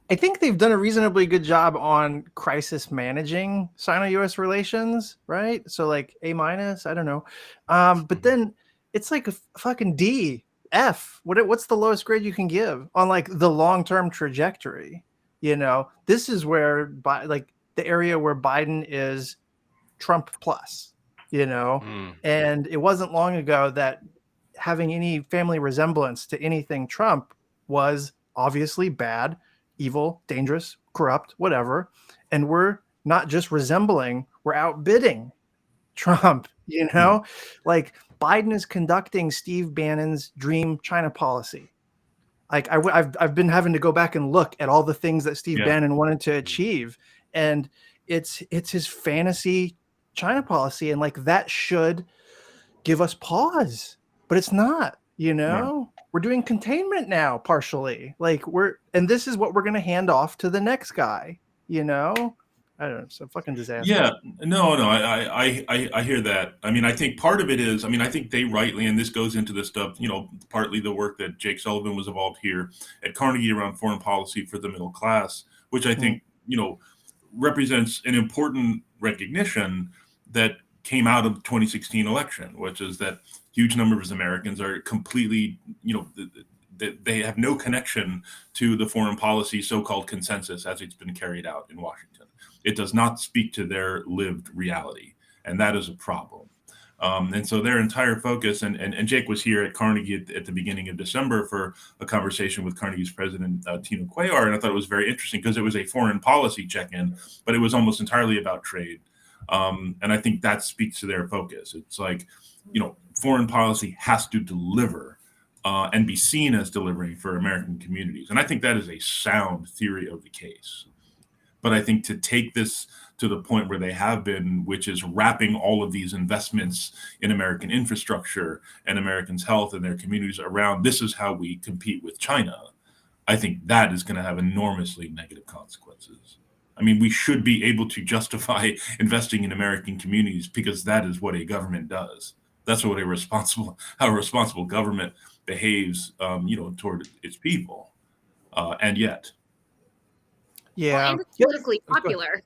S1: I think they've done a reasonably good job on crisis managing Sino-US relations, right? So like A-, I don't know. But then it's like a fucking D, F. What's the lowest grade you can give on like the long-term trajectory? This is where like the area where Biden is Trump plus, and it wasn't long ago that having any family resemblance to anything Trump was obviously bad, evil, dangerous, corrupt, whatever. And we're not just resembling, we're outbidding Trump, like Biden is conducting Steve Bannon's dream China policy. Like I've been having to go back and look at all the things that Steve Bannon wanted to achieve, and it's his fantasy China policy, and like that should give us pause, but it's not. We're doing containment now, partially. Like and this is what we're going to hand off to the next guy. I don't know. It's a fucking disaster.
S2: Yeah, no, I hear that. I mean, I think part of it is, I mean, I think they rightly, and this goes into the stuff, partly the work that Jake Sullivan was involved here at Carnegie around foreign policy for the middle class, which I think, represents an important recognition that came out of the 2016 election, which is that huge numbers of Americans are completely, they have no connection to the foreign policy so-called consensus as it's been carried out in Washington. It does not speak to their lived reality, and that is a problem. And so their entire focus, and Jake was here at Carnegie at the beginning of December for a conversation with Carnegie's president, Tino Cuellar, and I thought it was very interesting because it was a foreign policy check-in, but it was almost entirely about trade. And I think that speaks to their focus. It's like, foreign policy has to deliver and be seen as delivering for American communities. And I think that is a sound theory of the case. But I think to take this to the point where they have been, which is wrapping all of these investments in American infrastructure and Americans' health and their communities around, this is how we compete with China, I think that is going to have enormously negative consequences. I mean, we should be able to justify investing in American communities because that is what a government does. That's what how a responsible government behaves, toward its people. And yet,
S1: Yeah.
S3: and it's politically popular.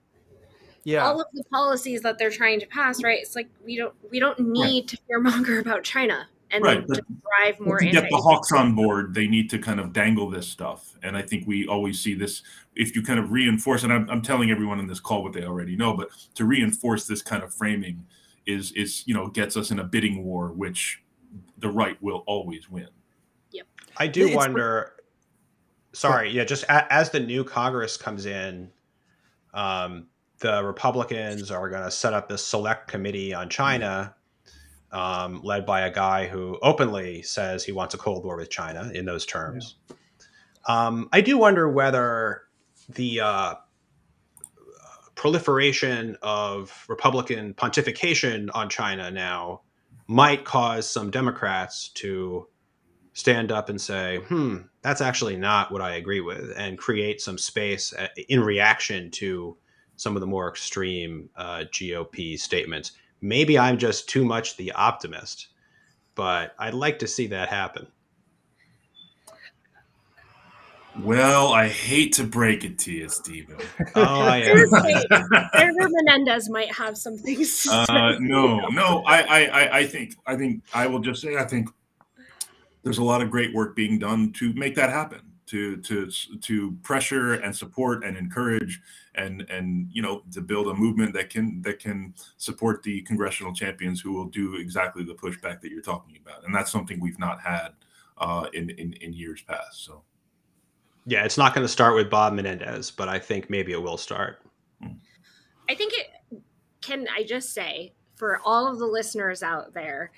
S1: Yeah.
S3: All of the policies that they're trying to pass, right? It's like we don't need to fearmonger about China and
S2: right,
S3: to drive more
S2: to get the hawks on board, they need to kind of dangle this stuff. And I think we always see this, if you kind of reinforce, and I'm telling everyone in this call what they already know, but to reinforce this kind of framing is gets us in a bidding war, which the right will always win.
S3: Yep.
S4: I do wonder. Sorry, yeah, just as the new Congress comes in, the Republicans are going to set up this select committee on China, led by a guy who openly says he wants a Cold War with China in those terms. Yeah. I do wonder whether the proliferation of Republican pontification on China now might cause some Democrats to stand up and say, that's actually not what I agree with, and create some space in reaction to some of the more extreme GOP statements. Maybe I'm just too much the optimist, but I'd like to see that happen.
S2: Well, I hate to break it to you, Stephen.
S4: Oh, yeah.
S3: Senator Menendez might have some things to say.
S2: No. I think I will just say I think there's a lot of great work being done to make that happen, to pressure and support and encourage and to build a movement that can support the congressional champions who will do exactly the pushback that you're talking about, and that's something we've not had in years past. So.
S4: Yeah, it's not going to start with Bob Menendez, but I think maybe it will start.
S3: I think can I just say, for all of the listeners out there,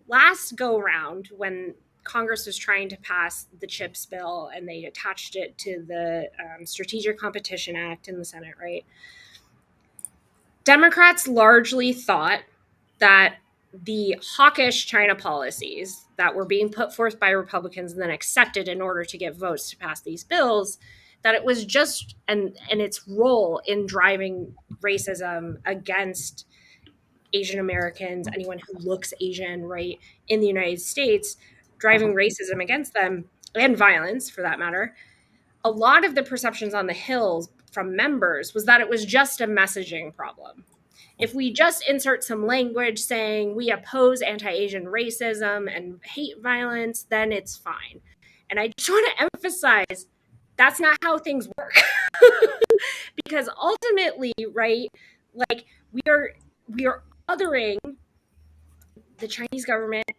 S3: last go round when Congress was trying to pass the CHIPS bill and they attached it to the Strategic Competition Act in the Senate, right? Democrats largely thought that the hawkish China policies that were being put forth by Republicans and then accepted in order to get votes to pass these bills, that it was just and its role in driving racism against Asian Americans, anyone who looks Asian, right, in the United States, driving racism against them and violence for that matter. A lot of the perceptions on the Hill from members was that it was just a messaging problem. If we just insert some language saying we oppose anti-Asian racism and hate violence, then it's fine. And I just want to emphasize that's not how things work. Because ultimately, right, like we are othering the Chinese government,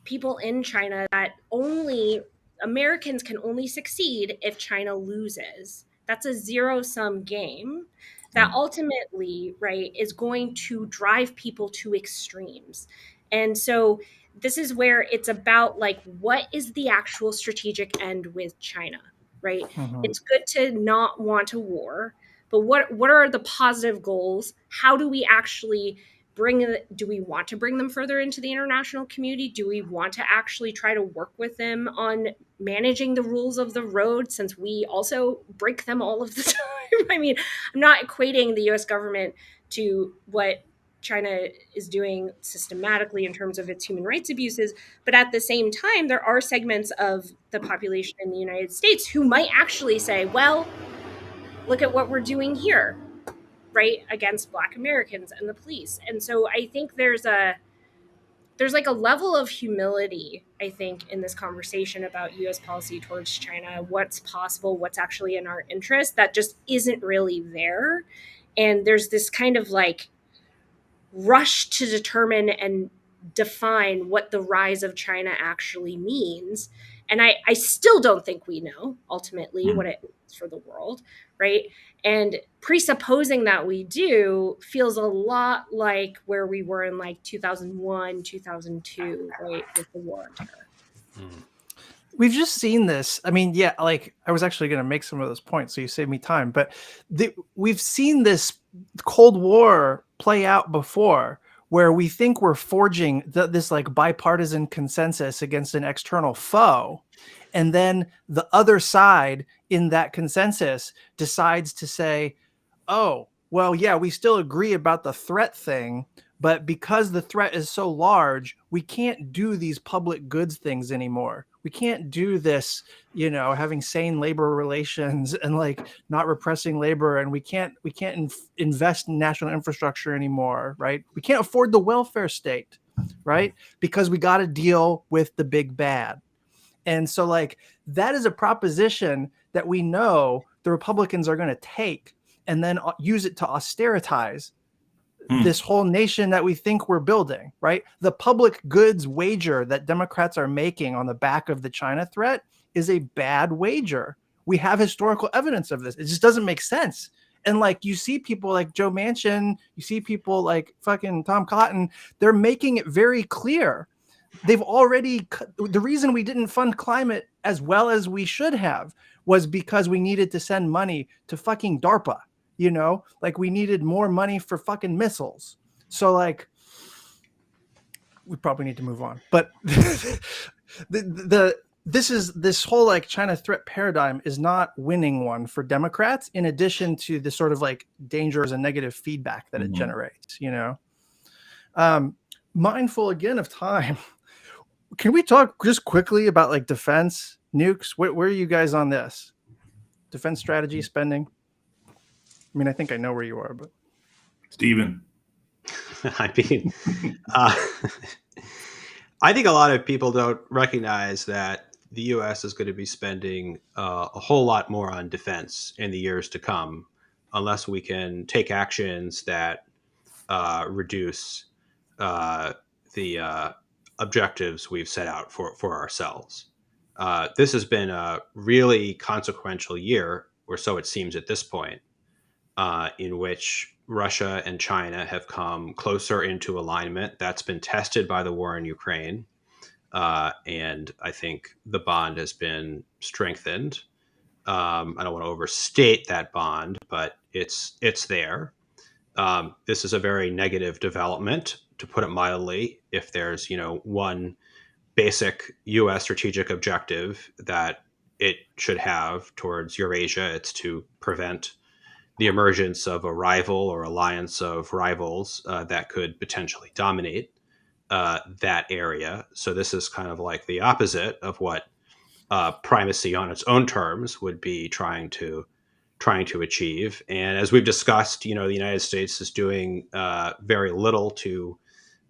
S3: people in China, that only Americans can only succeed if China loses. That's a zero-sum game that ultimately, right, is going to drive people to extremes. And so this is where it's about, like, what is the actual strategic end with China, right?
S1: Mm-hmm.
S3: It's good to not want a war, but what are the positive goals? How do we actually do we want to bring them further into the international community? Do we want to actually try to work with them on managing the rules of the road, since we also break them all of the time? I mean, I'm not equating the US government to what China is doing systematically in terms of its human rights abuses, but at the same time, there are segments of the population in the United States who might actually say, well, look at what we're doing here, right, against Black Americans and the police. And so I think there's like a level of humility, I think, in this conversation about US policy towards China, what's possible, what's actually in our interest, that just isn't really there. And there's this kind of like rush to determine and define what the rise of China actually means. And I still don't think we know ultimately what it means for the world, right? And presupposing that we do feels a lot like where we were in like 2001, 2002, right, with the war on terror.
S1: We've just seen this. I mean, yeah, like I was actually going to make some of those points, so you saved me time. But we've seen this Cold War play out before, where we think we're forging this like bipartisan consensus against an external foe. And then the other side in that consensus decides to say, oh, well, yeah, we still agree about the threat thing, but because the threat is so large, we can't do these public goods things anymore. We can't do this, having sane labor relations and like not repressing labor. And we can't invest in national infrastructure anymore, right? We can't afford the welfare state, right? Because we got to deal with the big bad. And so like that is a proposition that we know the Republicans are going to take and then use it to austeritize this whole nation that we think we're building, right? The public goods wager that Democrats are making on the back of the China threat is a bad wager. We have historical evidence of this. It just doesn't make sense. And like, you see people like Joe Manchin, you see people like fucking Tom Cotton, they're making it very clear. They've already, the reason we didn't fund climate as well as we should have was because we needed to send money to fucking DARPA, you know, like we needed more money for fucking missiles. So like, we probably need to move on, but this whole like China threat paradigm is not winning one for Democrats, in addition to the sort of like dangers and negative feedback that it generates, you know. Mindful again of time, can we talk just quickly about like defense nukes? Where are you guys on this? Defense strategy, spending? I mean, I think I know where you are, but
S2: Stephen.
S4: I mean, I think a lot of people don't recognize that the U.S. is going to be spending a whole lot more on defense in the years to come, unless we can take actions that reduce the objectives we've set out for ourselves. This has been a really consequential year, or so it seems at this point, in which Russia and China have come closer into alignment. That's been tested by the war in Ukraine. And I think the bond has been strengthened. I don't want to overstate that bond, but it's there. This is a very negative development, to put it mildly. If there's, one basic U.S. strategic objective that it should have towards Eurasia, it's to prevent the emergence of a rival or alliance of rivals that could potentially dominate that area. So this is kind of like the opposite of what primacy on its own terms would be trying to achieve. And as we've discussed, the United States is doing very little to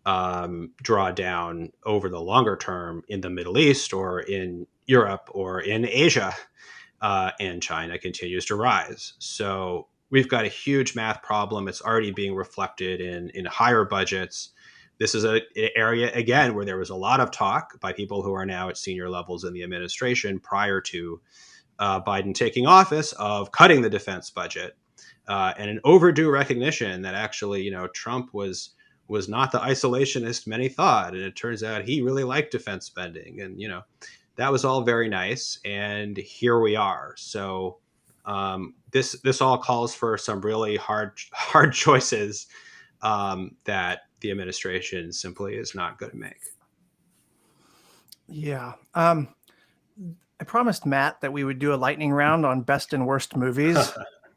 S4: draw down over the longer term in the Middle East or in Europe or in Asia, and China continues to rise. So we've got a huge math problem. It's already being reflected in higher budgets. This is an area, again, where there was a lot of talk by people who are now at senior levels in the administration prior to Biden taking office of cutting the defense budget, and an overdue recognition that actually, Trump was not the isolationist many thought. And it turns out he really liked defense spending. And, that was all very nice. And here we are. So this all calls for some really hard choices that the administration simply is not going to make.
S1: Yeah. I promised Matt that we would do a lightning round on best and worst movies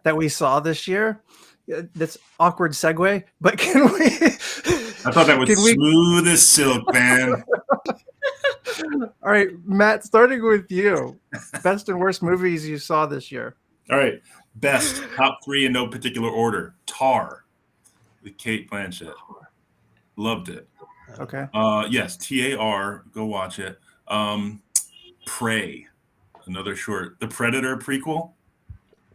S1: that we saw this year. That's awkward segue, but can we?
S2: I thought that was smooth as silk, man.
S1: All right, Matt, starting with you. Best and worst movies you saw this year.
S2: All right. Best, top three in no particular order. Tar with Cate Blanchett. Loved it.
S1: Okay.
S2: Yes, TAR. Go watch it. Prey. Another short. The Predator prequel.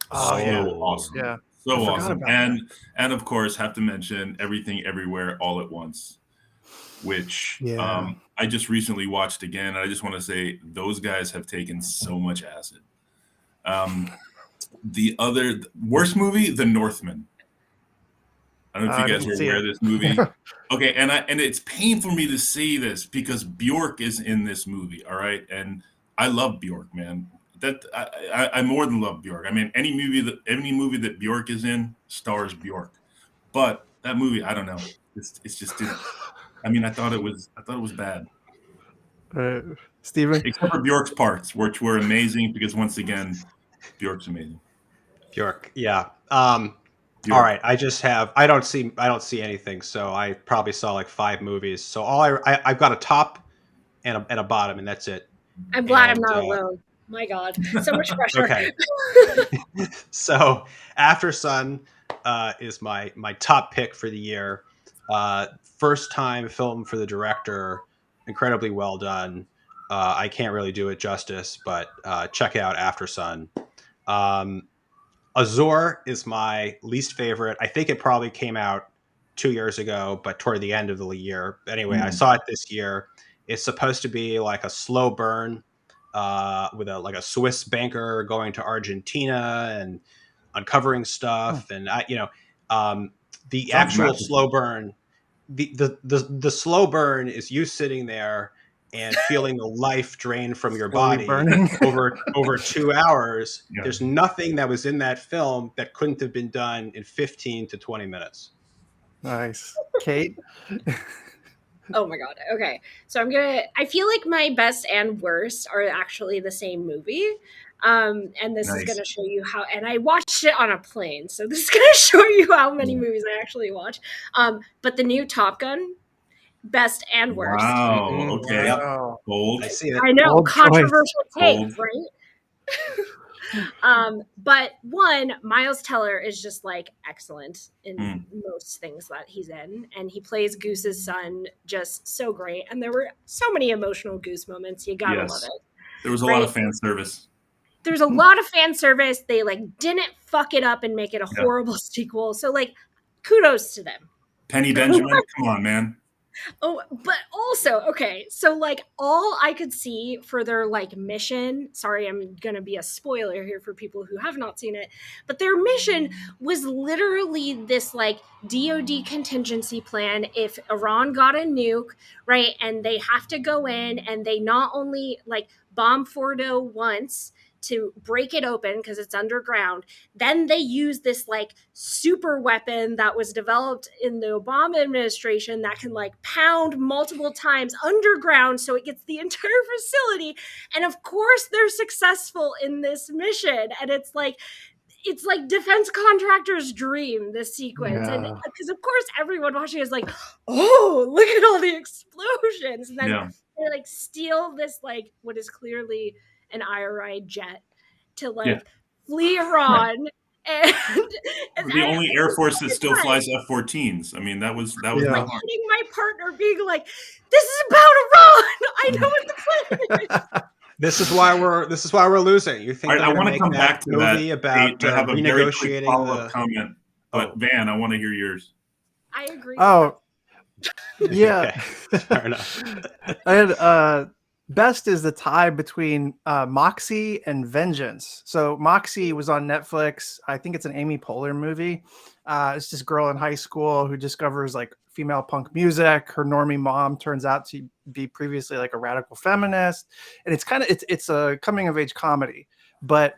S1: Oh, yeah.
S2: Awesome.
S1: Yeah.
S2: So awesome. And of course, have to mention Everything Everywhere All at Once, which I just recently watched again. And I just want to say those guys have taken so much acid. The other worst movie, The Northman. I don't know if you guys are aware of this movie. Okay, and it's painful for me to say this because Bjork is in this movie, all right? And I love Bjork, man. That I more than love Bjork. I mean, any movie that Bjork is in stars Bjork. But that movie, I don't know. It's just didn't. I mean, I thought it was bad.
S1: Steven?
S2: Except for Bjork's parts, which were amazing because once again, Bjork's amazing.
S4: Bjork, yeah. All right, I don't see anything, so I probably saw like 5 movies. So I've got a top and a bottom, and that's it.
S3: I'm glad I'm not alone. My God, so much pressure.
S4: Okay. So After Sun is my top pick for the year. First time film for the director, incredibly well done. I can't really do it justice, but check out After Sun. Azor is my least favorite. I think it probably came out 2 years ago, but toward the end of the year. Anyway, I saw it this year. It's supposed to be like a slow burn with a Swiss banker going to Argentina, and uncovering stuff, and the
S2: Sounds
S4: actual
S2: magical.
S4: slow burn. The slow burn is you sitting there and feeling the life drain from your
S1: Slowly
S4: body
S1: burning.
S4: over 2 hours.
S2: Yeah.
S4: There's nothing that was in that film that couldn't have been done in 15 to 20 minutes.
S1: Nice. Kate?
S3: Oh my god. Okay. So I feel like my best and worst are actually the same movie. And this is
S2: Nice.
S3: gonna show you how, and I watched it on a plane, so this is gonna show you how many movies I actually watch. But the new Top Gun, best and worst.
S2: Wow.
S4: Mhm.
S2: Okay.
S1: Wow.
S2: Bold.
S4: I see it.
S3: I know,
S1: Bold choice.
S3: controversial take,
S2: Bold.
S3: right? But one, Miles Teller is just like excellent in most things that he's in, and he plays Goose's son just so great. And there were so many emotional Goose moments. You gotta love it.
S2: There was a lot of fan service.
S3: There's a lot of fan service. They like didn't fuck it up and make it a horrible sequel. So like, kudos to them.
S2: Penny Benjamin, come on, man.
S3: Oh, but also, okay, so like all I could see for their like mission, sorry, I'm gonna be a spoiler here for people who have not seen it, but their mission was literally this like DoD contingency plan if Iran got a nuke, right? And they have to go in and they not only like bomb Fordo once to break it open because it's underground. Then they use this like super weapon that was developed in the Obama administration that can like pound multiple times underground so it gets the entire facility. And of course they're successful in this mission. And it's like defense contractors' dream, this sequence. And because of course everyone watching is like, oh, look at all the explosions. And then they like steal this like what is clearly an IRI jet to like flee Iran. And
S2: the only Air Force that still flies F-14s. I mean, that was not hard.
S3: My partner being like, this is about Iran. I know what the plan is.
S4: This is why we're losing. You think
S2: I want to come back to that
S4: movie about
S2: I have a very quick
S4: renegotiating
S2: follow-up comment, but Van, I want to hear yours.
S3: I agree.
S1: Oh, yeah.
S4: Okay. Fair enough.
S1: I had best is the tie between Moxie and Vengeance. So Moxie was on Netflix. I think it's an Amy Poehler movie. It's this girl in high school who discovers like female punk music. Her normie mom turns out to be previously like a radical feminist, and it's a coming of age comedy, but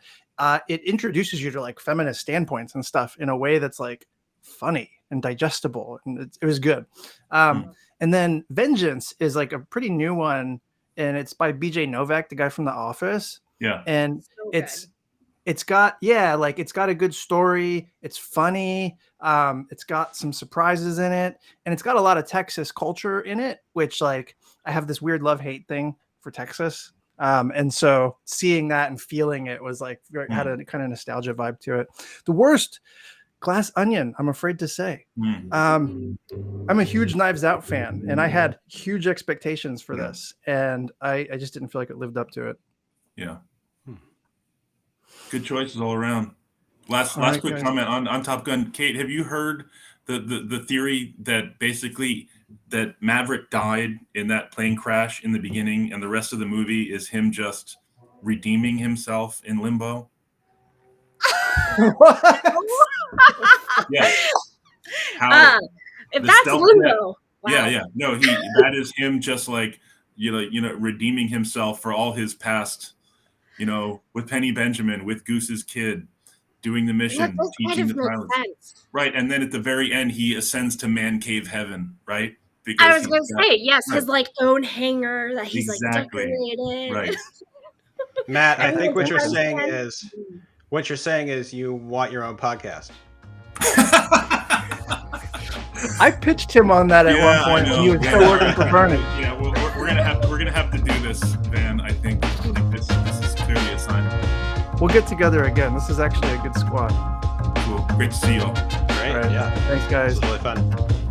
S1: it introduces you to like feminist standpoints and stuff in a way that's like funny and digestible, and it was good. And then Vengeance is like a pretty new one. And it's by BJ Novak, the guy from The Office.
S2: Yeah.
S1: And it's got a good story. It's funny. It's got some surprises in it. And it's got a lot of Texas culture in it, which like I have this weird love-hate thing for Texas. And so seeing that and feeling it was like had a kind of nostalgia vibe to it. The worst, Glass Onion, I'm afraid to say. I'm a huge Knives Out fan, and I had huge expectations for this, and I just didn't feel like it lived up to it.
S2: Yeah. Good choices all around. Last quick comment on Top Gun. Kate, have you heard the theory that basically that Maverick died in that plane crash in the beginning, and the rest of the movie is him just redeeming himself in limbo? Yeah.
S3: If that's limbo.
S2: Wow. Yeah. No, that is him just like redeeming himself for all his past, with Penny Benjamin, with Goose's kid, doing the mission, teaching the pilots. Right. And then at the very end he ascends to man cave heaven, right? Because
S3: I was gonna say, yes, his like own hangar that he's like decorated.
S2: Right.
S4: Matt, I think what you're saying is you want your own podcast.
S1: I pitched him on that at one point. He was still working for Vernon.
S2: Yeah, well, we're gonna have to do this, Van. I think this is clearly a sign.
S1: We'll get together again. This is actually a good squad.
S2: Cool. Great to see you all.
S4: Great.
S1: Right.
S4: Yeah.
S1: Thanks, guys.
S4: This was really fun.